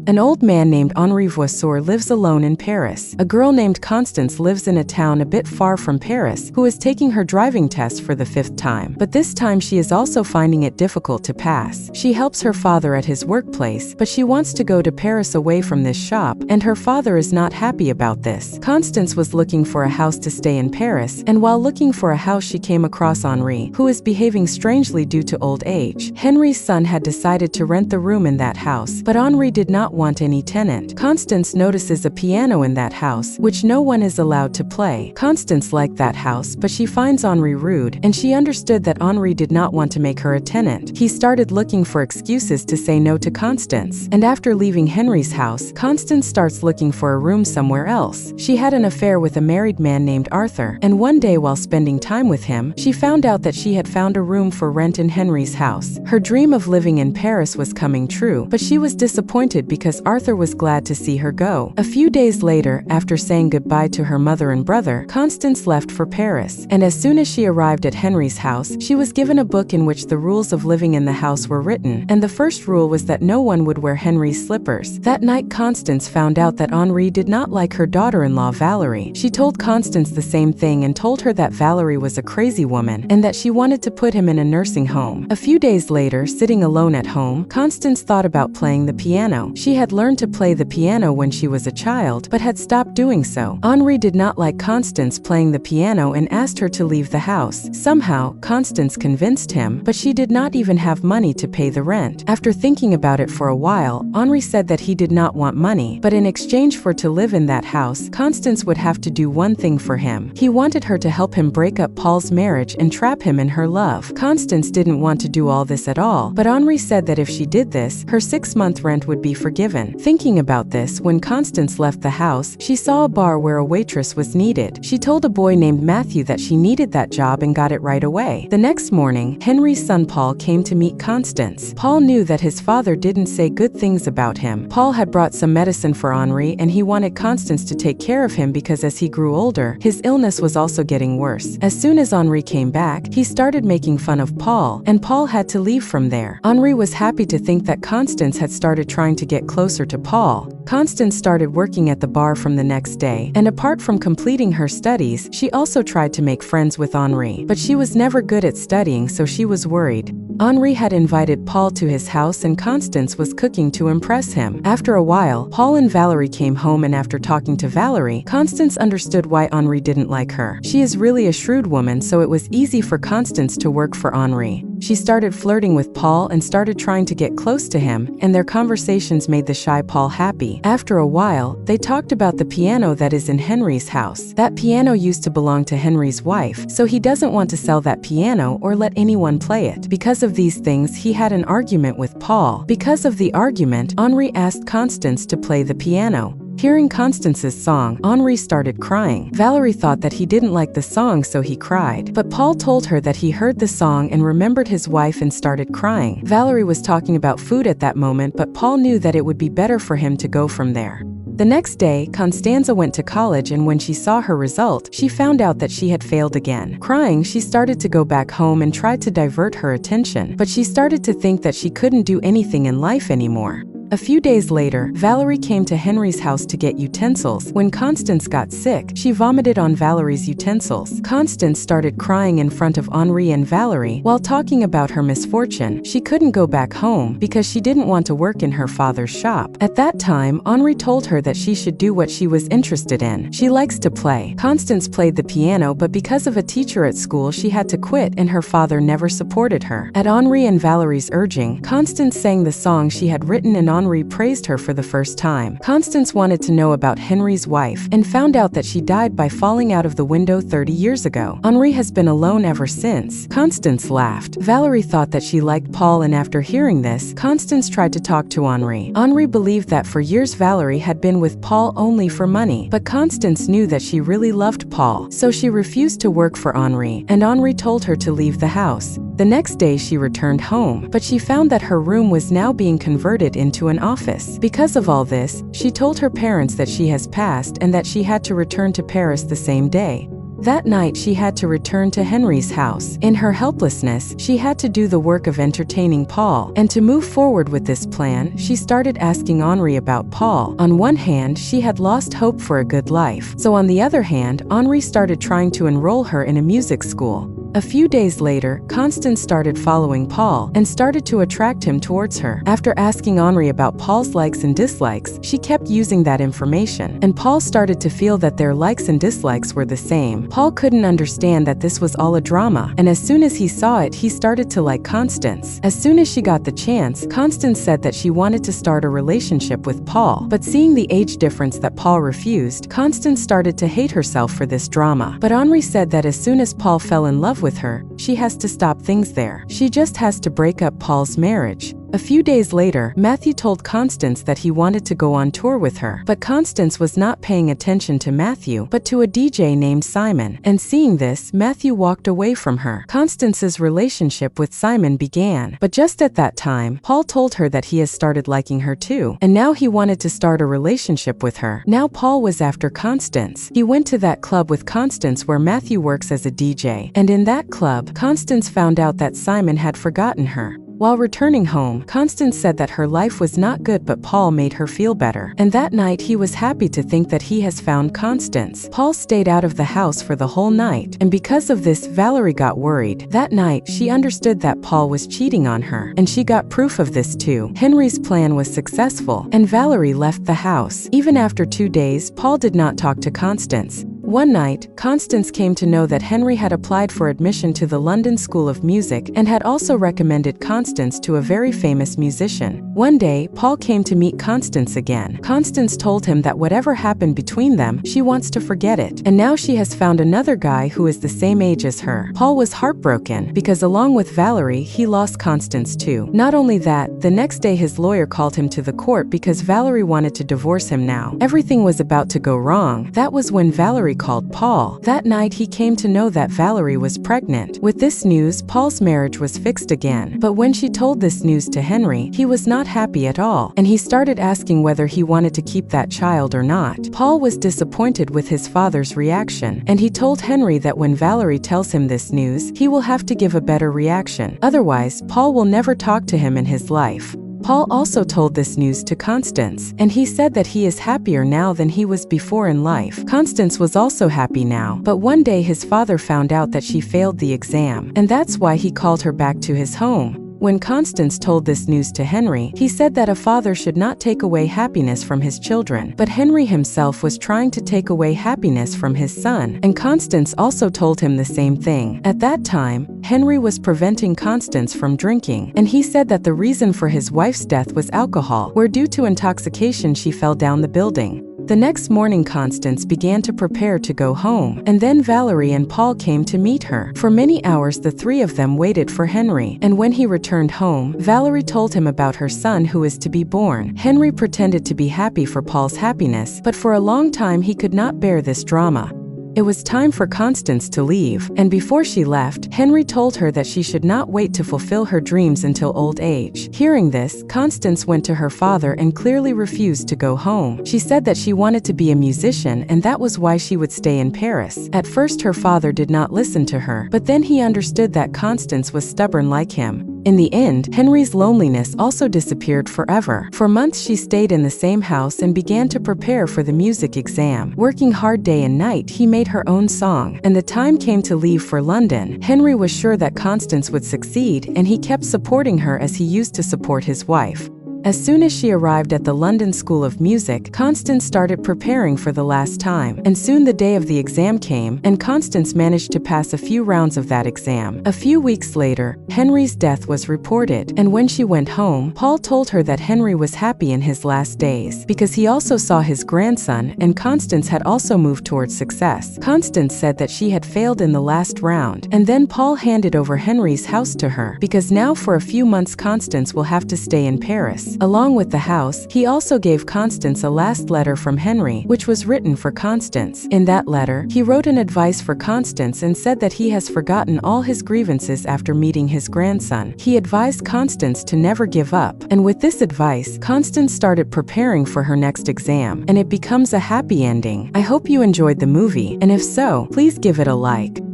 An old man named Henri Voisseur lives alone in Paris. A girl named Constance lives in a town a bit far from Paris, who is taking her driving test for the 5th time. But this time she is also finding it difficult to pass. She helps her father at his workplace, but she wants to go to Paris away from this shop, and her father is not happy about this. Constance was looking for a house to stay in Paris, and while looking for a house she came across Henri, who is behaving strangely due to old age. Henri's son had decided to rent the room in that house, but Henri did not want any tenant. Constance notices a piano in that house, which no one is allowed to play. Constance liked that house, but she finds Henri rude, and she understood that Henri did not want to make her a tenant. He started looking for excuses to say no to Constance, and after leaving Henri's house, Constance starts looking for a room somewhere else. She had an affair with a married man named Arthur, and one day while spending time with him, she found out that she had found a room for rent in Henri's house. Her dream of living in Paris was coming true, but she was disappointed because Arthur was glad to see her go. A few days later, after saying goodbye to her mother and brother, Constance left for Paris, and as soon as she arrived at Henri's house, she was given a book in which the rules of living in the house were written, and the first rule was that no one would wear Henri's slippers. That night Constance found out that Henri did not like her daughter-in-law Valerie. She told Constance the same thing and told her that Valerie was a crazy woman, and that she wanted to put him in a nursing home. A few days later, sitting alone at home, Constance thought about playing the piano. She had learned to play the piano when she was a child, but had stopped doing so. Henri did not like Constance playing the piano and asked her to leave the house. Somehow, Constance convinced him, but she did not even have money to pay the rent. After thinking about it for a while, Henri said that he did not want money, but in exchange for to live in that house, Constance would have to do one thing for him. He wanted her to help him break up Paul's marriage and trap him in her love. Constance didn't want to do all this at all, but Henri said that if she did this, her 6-month rent would be forgiven. Thinking about this, when Constance left the house, she saw a bar where a waitress was needed. She told a boy named Matthew that she needed that job and got it right away. The next morning, Henri's son Paul came to meet Constance. Paul knew that his father didn't say good things about him. Paul had brought some medicine for Henri, and he wanted Constance to take care of him because as he grew older, his illness was also getting worse. As soon as Henri came back, he started making fun of Paul, and Paul had to leave from there. Henri was happy to think that Constance had started trying to get closer to Paul. Constance started working at the bar from the next day, and apart from completing her studies, she also tried to make friends with Henri, but she was never good at studying, so she was worried. Henri had invited Paul to his house and Constance was cooking to impress him. After a while, Paul and Valerie came home, and after talking to Valerie, Constance understood why Henri didn't like her. She is really a shrewd woman, so it was easy for Constance to work for Henri. She started flirting with Paul and started trying to get close to him, and their conversations made the shy Paul happy. After a while, they talked about the piano that is in Henri's house. That piano used to belong to Henri's wife, so he doesn't want to sell that piano or let anyone play it. Because of these things, he had an argument with Paul. Because of the argument, Henri asked Constance to play the piano. Hearing Constance's song, Henri started crying. Valerie thought that he didn't like the song, so he cried. But Paul told her that he heard the song and remembered his wife and started crying. Valerie was talking about food at that moment, but Paul knew that it would be better for him to go from there. The next day, Constanza went to college, and when she saw her result, she found out that she had failed again. Crying, she started to go back home and tried to divert her attention, but she started to think that she couldn't do anything in life anymore. A few days later, Valerie came to Henri's house to get utensils. When Constance got sick, she vomited on Valerie's utensils. Constance started crying in front of Henri and Valerie while talking about her misfortune. She couldn't go back home because she didn't want to work in her father's shop. At that time, Henri told her that she should do what she was interested in. She likes to play. Constance played the piano, but because of a teacher at school, she had to quit, and her father never supported her. At Henri and Valerie's urging, Constance sang the song she had written, and Henri praised her for the first time. Constance wanted to know about Henri's wife and found out that she died by falling out of the window 30 years ago. Henri has been alone ever since. Constance laughed. Valerie thought that she liked Paul, and after hearing this, Constance tried to talk to Henri. Henri believed that for years Valerie had been with Paul only for money, but Constance knew that she really loved Paul, so she refused to work for Henri, and Henri told her to leave the house. The next day she returned home, but she found that her room was now being converted into an office. Because of all this, she told her parents that she has passed and that she had to return to Paris the same day. That night, she had to return to Henry's house. In her helplessness, she had to do the work of entertaining Paul, and to move forward with this plan, she started asking Henri about Paul. On one hand, she had lost hope for a good life, so on the other hand, Henri started trying to enroll her in a music school. A few days later, Constance started following Paul and started to attract him towards her. After asking Henri about Paul's likes and dislikes, she kept using that information, and Paul started to feel that their likes and dislikes were the same. Paul couldn't understand that this was all a drama, and as soon as he saw it, he started to like Constance. As soon as she got the chance, Constance said that she wanted to start a relationship with Paul, but seeing the age difference that Paul refused, Constance started to hate herself for this drama. But Henri said that as soon as Paul fell in love with her, she has to stop things there. She just has to break up Paul's marriage. A few days later, Matthew told Constance that he wanted to go on tour with her, but Constance was not paying attention to Matthew, but to a DJ named Simon, and seeing this, Matthew walked away from her. Constance's relationship with Simon began, but just at that time, Paul told her that he has started liking her too, and now he wanted to start a relationship with her. Now Paul was after Constance. He went to that club with Constance where Matthew works as a DJ, and in that club, Constance found out that Simon had forgotten her. While returning home, Constance said that her life was not good, but Paul made her feel better. And that night, he was happy to think that he has found Constance. Paul stayed out of the house for the whole night, and because of this, Valerie got worried. That night, she understood that Paul was cheating on her, and she got proof of this too. Henry's plan was successful, and Valerie left the house. Even after 2 days, Paul did not talk to Constance. One night, Constance came to know that Henry had applied for admission to the London School of Music and had also recommended Constance to a very famous musician. One day, Paul came to meet Constance again. Constance told him that whatever happened between them, she wants to forget it, and now she has found another guy who is the same age as her. Paul was heartbroken because along with Valerie, he lost Constance too. Not only that, the next day his lawyer called him to the court because Valerie wanted to divorce him now. Everything was about to go wrong. That was when Valerie called Paul. That night, he came to know that Valerie was pregnant. With this news, Paul's marriage was fixed again. But when she told this news to Henry, he was not happy at all, and he started asking whether he wanted to keep that child or not. Paul was disappointed with his father's reaction, and he told Henry that when Valerie tells him this news, he will have to give a better reaction. Otherwise, Paul will never talk to him in his life. Paul also told this news to Constance, and he said that he is happier now than he was before in life. Constance was also happy now, but one day his father found out that she failed the exam, and that's why he called her back to his home. When Constance told this news to Henry, he said that a father should not take away happiness from his children, but Henry himself was trying to take away happiness from his son, and Constance also told him the same thing. At that time, Henry was preventing Constance from drinking, and he said that the reason for his wife's death was alcohol, where due to intoxication she fell down the building. The next morning, Constance began to prepare to go home, and then Valerie and Paul came to meet her. For many hours, the three of them waited for Henry, and when he returned home, Valerie told him about her son who is to be born. Henry pretended to be happy for Paul's happiness, but for a long time he could not bear this drama. It was time for Constance to leave, and before she left, Henry told her that she should not wait to fulfill her dreams until old age. Hearing this, Constance went to her father and clearly refused to go home. She said that she wanted to be a musician and that was why she would stay in Paris. At first, her father did not listen to her, but then he understood that Constance was stubborn like him. In the end, Henry's loneliness also disappeared forever. For months, she stayed in the same house and began to prepare for the music exam. Working hard day and night, he made her own song, and the time came to leave for London. Henry was sure that Constance would succeed, and he kept supporting her as he used to support his wife. As soon as she arrived at the London School of Music, Constance started preparing for the last time, and soon the day of the exam came, and Constance managed to pass a few rounds of that exam. A few weeks later, Henry's death was reported, and when she went home, Paul told her that Henry was happy in his last days, because he also saw his grandson, and Constance had also moved towards success. Constance said that she had failed in the last round, and then Paul handed over Henry's house to her, because now for a few months Constance will have to stay in Paris. house. Along with the house, he also gave Constance a last letter from Henry, which was written for Constance. In that letter, he wrote an advice for Constance and said that he has forgotten all his grievances after meeting his grandson. He advised Constance to never give up, and with this advice, Constance started preparing for her next exam, and it becomes a happy ending. I hope you enjoyed the movie, and if so, please give it a like.